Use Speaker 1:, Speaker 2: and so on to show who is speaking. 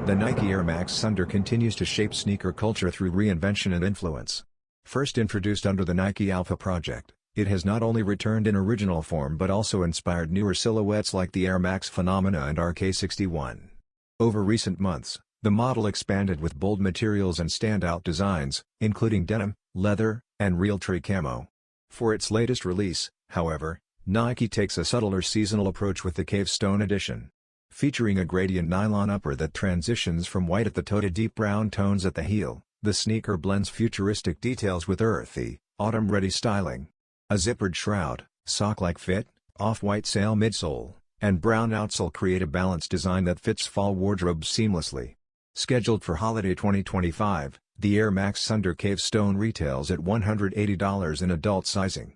Speaker 1: The Nike Air Max Sunder continues to shape sneaker culture through reinvention and influence. First introduced under the Nike Alpha project, it has not only returned in original form but also inspired newer silhouettes like the Air Max Phenomena and RK61. Over recent months, the model expanded with bold materials and standout designs, including denim, leather, and Realtree Camo. For its latest release, however, Nike takes a subtler seasonal approach with the Cave Stone edition. Featuring a gradient nylon upper that transitions from white at the toe to deep brown tones at the heel, the sneaker blends futuristic details with earthy, autumn-ready styling. A zippered shroud, sock-like fit, off-white sail midsole, and brown outsole create a balanced design that fits fall wardrobes seamlessly. Scheduled for holiday 2025, the Air Max Sunder Cave Stone retails at $180 in adult sizing.